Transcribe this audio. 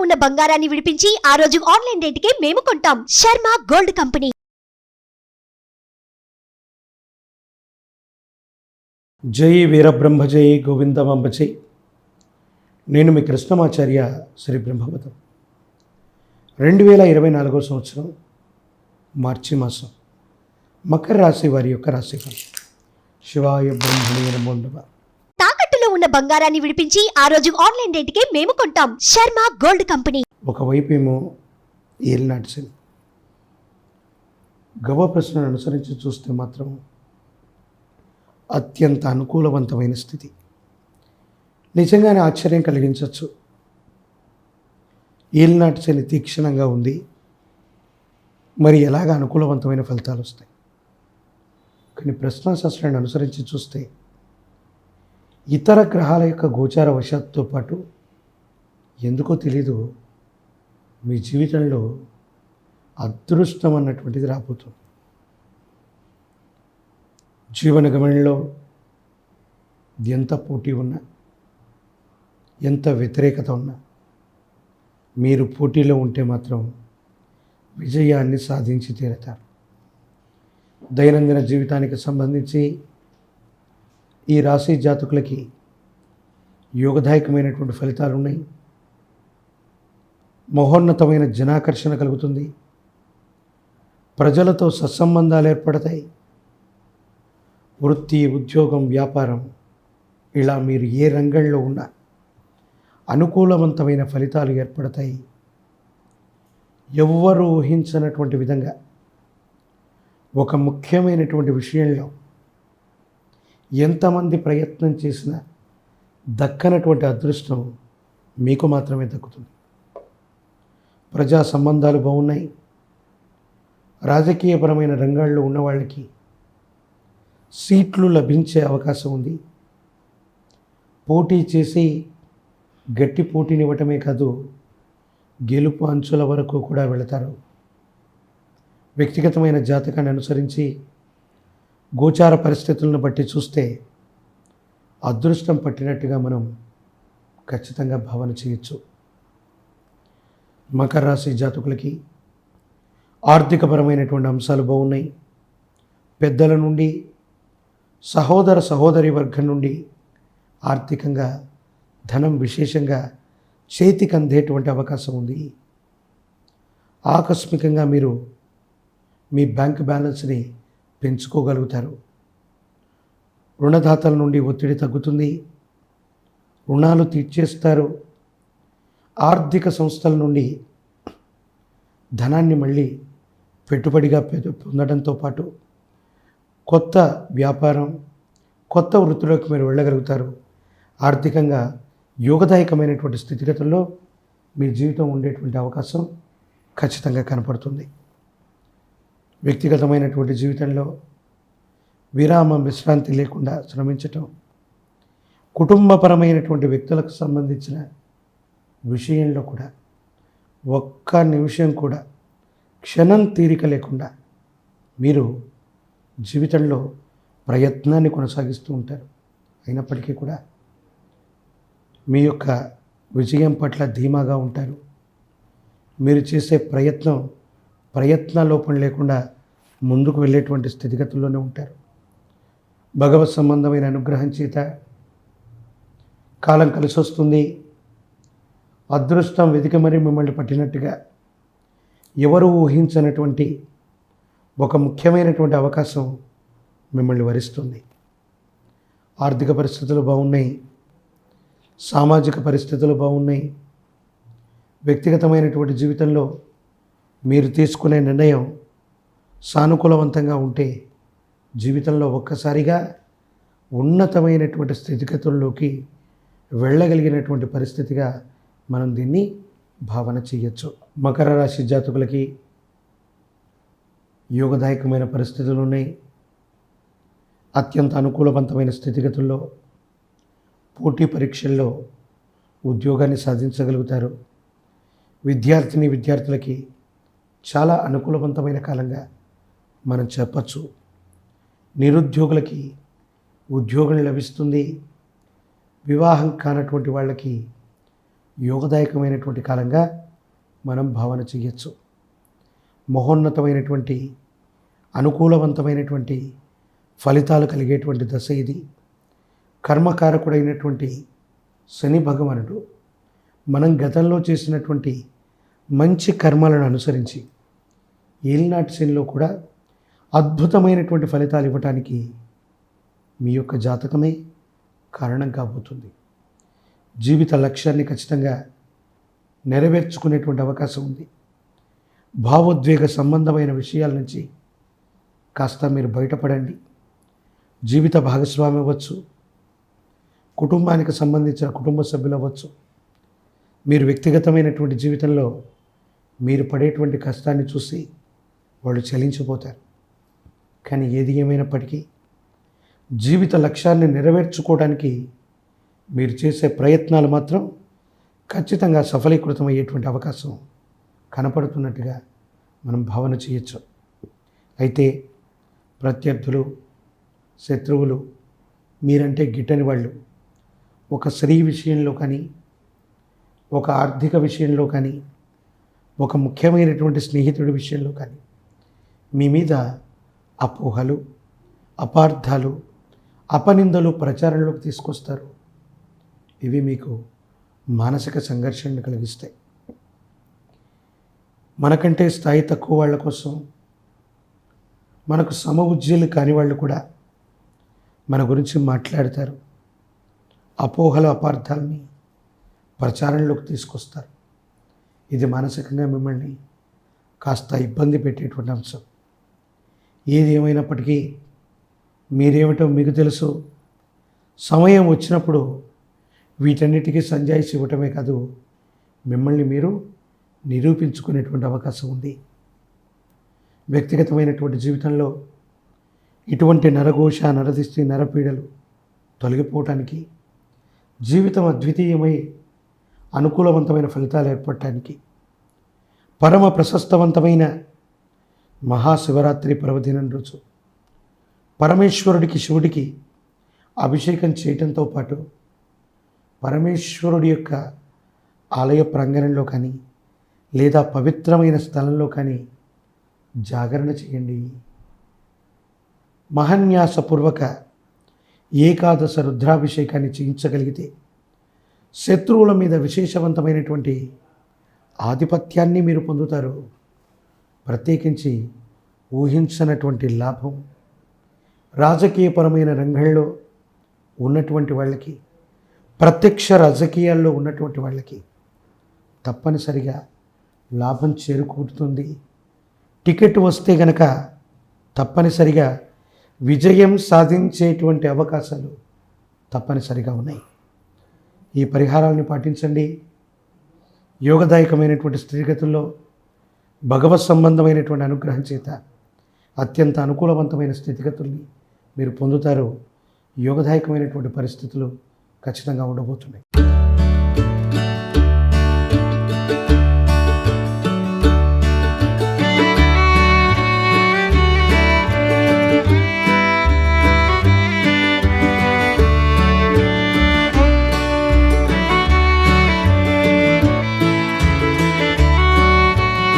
ఉన్న బంగారాన్ని విడిపించి ఆ రోజు ఆన్లైన్ రేటుకే మేము కొంటాం. Sharma gold company. జై వీరబ్రహ్మ జై గోవిందమాంబ జై. నేను మీ కృష్ణమాచార్య శ్రీ బ్రహ్మవతం. 2024 సంవత్సరం మార్చి మాసం మకర రాశి వారి యొక్క రాశిఫలం. శివాయ బ్రహ్మణే నమో నమః. తాకట్టులో ఉన్న బంగారాన్ని విడిపించి ఆ రోజు ఆన్లైన్ రేటుకే మేము కొంటాం. Sharma gold company. ఒకవైపు ఏమో ఏలినాటి శని. గవ ప్రశ్నను అనుసరించి చూస్తే మాత్రం అత్యంత అనుకూలవంతమైన స్థితి. నిజంగానే ఆశ్చర్యం కలిగించవచ్చు. ఏలినాటి శని తీక్షణంగా ఉంది, మరి ఎలాగ అనుకూలవంతమైన ఫలితాలు వస్తాయి? కానీ ప్రశ్నాశాస్త్రాన్ని అనుసరించి చూస్తే ఇతర గ్రహాల యొక్క గోచార వశాత్తో పాటు ఎందుకో తెలీదు మీ జీవితంలో అదృష్టం అన్నటువంటిది రాబోతుంది. జీవన గమనంలో ఎంత పోటీ ఉన్నా, ఎంత వ్యతిరేకత ఉన్నా, మీరు పోటీలో ఉంటే మాత్రం విజయాన్ని సాధించి తీరుతారు. దైనందిన జీవితానికి సంబంధించి ఈ రాశి జాతకులకి యోగదాయకమైనటువంటి ఫలితాలు ఉన్నాయి. మహోన్నతమైన జనాకర్షణ కలుగుతుంది. ప్రజలతో సత్సంబంధాలు ఏర్పడతాయి. వృత్తి, ఉద్యోగం, వ్యాపారం, ఇలా మీరు ఏ రంగంలో ఉన్నా అనుకూలవంతమైన ఫలితాలు ఏర్పడతాయి. ఎవ్వరూ ఊహించనటువంటి విధంగా ఒక ముఖ్యమైనటువంటి విషయంలో ఎంతమంది ప్రయత్నం చేసినా దక్కనటువంటి అదృష్టం మీకు మాత్రమే దక్కుతుంది. ప్రజా సంబంధాలు బాగున్నాయి. రాజకీయపరమైన రంగాల్లో ఉన్న వాళ్ళకి సీట్లు లభించే అవకాశం ఉంది. పోటీ చేసి గట్టి పోటీనివ్వటమే కాదు, గెలుపు అంచుల వరకు కూడా వెళతారు. వ్యక్తిగతమైన జాతకాన్ని అనుసరించి గోచార పరిస్థితులను బట్టి చూస్తే అదృష్టం పట్టినట్టుగా మనం ఖచ్చితంగా భావన చేయొచ్చు. మకర రాశి జాతకులకి ఆర్థికపరమైనటువంటి అంశాలు బాగున్నాయి. పెద్దల నుండి, సహోదరి వర్గం నుండి ఆర్థికంగా ధనం విశేషంగా చేతికి అందేటువంటి అవకాశం ఉంది. ఆకస్మికంగా మీరు మీ బ్యాంక్ బ్యాలెన్స్ని పెంచుకోగలుగుతారు. రుణదాతల నుండి ఒత్తిడి తగ్గుతుంది. రుణాలు తీర్చేస్తారు. ఆర్థిక సంస్థల నుండి ధనాన్ని మళ్ళీ పెట్టుబడిగా పొందడంతో పాటు కొత్త వ్యాపారం, కొత్త వృత్తిలోకి మీరు వెళ్ళగలుగుతారు. ఆర్థికంగా యోగదాయకమైనటువంటి స్థితిగతుల్లో మీ జీవితం ఉండేటువంటి అవకాశం ఖచ్చితంగా కనపడుతుంది. వ్యక్తిగతమైనటువంటి జీవితంలో విరామం, విశ్రాంతి లేకుండా శ్రమించటం, కుటుంబపరమైనటువంటి వ్యక్తులకు సంబంధించిన విషయంలో కూడా ఒక్క నిమిషం కూడా క్షణం తీరిక లేకుండా మీరు జీవితంలో ప్రయత్నాన్ని కొనసాగిస్తూ ఉంటారు. అయినప్పటికీ కూడా మీ యొక్క విజయం పట్ల ధీమాగా ఉంటారు. మీరు చేసే ప్రయత్న లోపం లేకుండా ముందుకు వెళ్ళేటువంటి స్థితిగతుల్లోనే ఉంటారు. భగవత్ సంబంధమైన అనుగ్రహం చేత కాలం కలిసి వస్తుంది. అదృష్టం వెతికి మరీ మిమ్మల్ని పట్టినట్టుగా ఎవరు ఊహించనటువంటి ఒక ముఖ్యమైనటువంటి అవకాశం మిమ్మల్ని వరిస్తుంది. ఆర్థిక పరిస్థితులు బాగున్నాయి. సామాజిక పరిస్థితులు బాగున్నాయి. వ్యక్తిగతమైనటువంటి జీవితంలో మీరు తీసుకునే నిర్ణయం సానుకూలవంతంగా ఉంటే జీవితంలో ఒక్కసారిగా ఉన్నతమైనటువంటి స్థితిగతుల్లోకి వెళ్ళగలిగినటువంటి పరిస్థితిగా మనం దీన్ని భావన చేయొచ్చు. మకర రాశి జాతకులకి యోగదాయకమైన పరిస్థితులు ఉన్నాయి. అత్యంత అనుకూలవంతమైన స్థితిగతుల్లో పోటీ పరీక్షల్లో ఉద్యోగాన్ని సాధించగలుగుతారు. విద్యార్థులకి చాలా అనుకూలవంతమైన కాలంగా మనం చెప్పచ్చు. నిరుద్యోగులకి ఉద్యోగం లభిస్తుంది. వివాహం కానటువంటి వాళ్ళకి యోగదాయకమైనటువంటి కాలంగా మనం భావన చేయొచ్చు. మహోన్నతమైనటువంటి అనుకూలవంతమైనటువంటి ఫలితాలు కలిగేటువంటి దశ ఇది. కర్మకారకుడైనటువంటి శని భగవానుడు మనం గతంలో చేసినటువంటి మంచి కర్మలను అనుసరించి ఏలినాటి శనిలో కూడా అద్భుతమైనటువంటి ఫలితాలు ఇవ్వటానికి మీ యొక్క జాతకమే కారణం కాబోతుంది. జీవిత లక్ష్యాన్ని ఖచ్చితంగా నెరవేర్చుకునేటువంటి అవకాశం ఉంది. భావోద్వేగ సంబంధమైన విషయాల నుంచి కాస్త మీరు బయటపడండి. జీవిత భాగస్వామి అవ్వచ్చు, కుటుంబానికి సంబంధించిన కుటుంబ సభ్యులు అవ్వచ్చు. మీరు వ్యక్తిగతమైనటువంటి జీవితంలో మీరు పడేటువంటి కష్టాన్ని చూసి వాళ్ళు చలించిపోతారు. కానీ ఏది ఏమైనప్పటికీ జీవిత లక్ష్యాన్ని నెరవేర్చుకోవడానికి మీరు చేసే ప్రయత్నాలు మాత్రం ఖచ్చితంగా సఫలీకృతమయ్యేటువంటి అవకాశం కనపడుతున్నట్టుగా మనం భావన చేయొచ్చు. అయితే ప్రత్యర్థులు, శత్రువులు, మీరంటే గిట్టని వాళ్ళు ఒక స్త్రీ విషయంలో కానీ, ఒక ఆర్థిక విషయంలో కానీ, ఒక ముఖ్యమైనటువంటి స్నేహితుడి విషయంలో కానీ మీ మీద అపోహలు, అపార్థాలు, అపనిందలు ప్రచారంలోకి తీసుకొస్తారు. ఇవి మీకు మానసిక సంఘర్షణను కలిగిస్తాయి. మనకంటే స్థాయి తక్కువ వాళ్ళ కోసం, మనకు సమ ఉజ్జీలు కాని వాళ్ళు కూడా మన గురించి మాట్లాడతారు. అపోహలు, అపార్థాలని ప్రచారంలోకి తీసుకొస్తారు. ఇది మానసికంగా మిమ్మల్ని కాస్త ఇబ్బంది పెట్టేటువంటి అంశం. ఏది ఏమైనప్పటికీ మీరేమిటో మీకు తెలుసు. సమయం వచ్చినప్పుడు వీటన్నిటికీ సంజాయిషి ఇవ్వటమే కాదు, మిమ్మల్ని మీరు నిరూపించుకునేటువంటి అవకాశం ఉంది. వ్యక్తిగతమైనటువంటి జీవితంలో ఇటువంటి నరఘోష, నరదిష్టి, నరపీడలు తొలగిపోవటానికి, జీవితం అద్వితీయమై అనుకూలవంతమైన ఫలితాలు ఏర్పడటానికి పరమ ప్రశస్తవంతమైన మహాశివరాత్రి పర్వదినం రోజు పరమేశ్వరుడికి, శివుడికి అభిషేకం చేయటంతో పాటు పరమేశ్వరుడి యొక్క ఆలయ ప్రాంగణంలో కానీ లేదా పవిత్రమైన స్థలంలో కానీ జాగరణ చేయండి. మహాన్యాసపూర్వక ఏకాదశ రుద్రాభిషేకాన్ని చేయించగలిగితే శత్రువుల మీద విశేషవంతమైనటువంటి ఆధిపత్యాన్ని మీరు పొందుతారు. ప్రత్యేకించి ఊహించనటువంటి లాభం రాజకీయపరమైన రంగంలో ఉన్నటువంటి వాళ్ళకి, ప్రత్యక్ష రాజకీయాల్లో ఉన్నటువంటి వాళ్ళకి తప్పనిసరిగా లాభం చేరుకుంటుంది. టికెట్ వస్తే గనక తప్పనిసరిగా విజయం సాధించేటువంటి అవకాశాలు తప్పనిసరిగా ఉన్నాయి. ఈ పరిహారాలను పాటించండి. యోగదాయకమైనటువంటి స్థితిగతుల్లో భగవత్ సంబంధమైనటువంటి అనుగ్రహం చేత అత్యంత అనుకూలవంతమైన స్థితిగతుల్ని మీరు పొందుతారు. యోగదాయకమైనటువంటి పరిస్థితులు ఖచ్చితంగా ఉండబోతున్నాయి.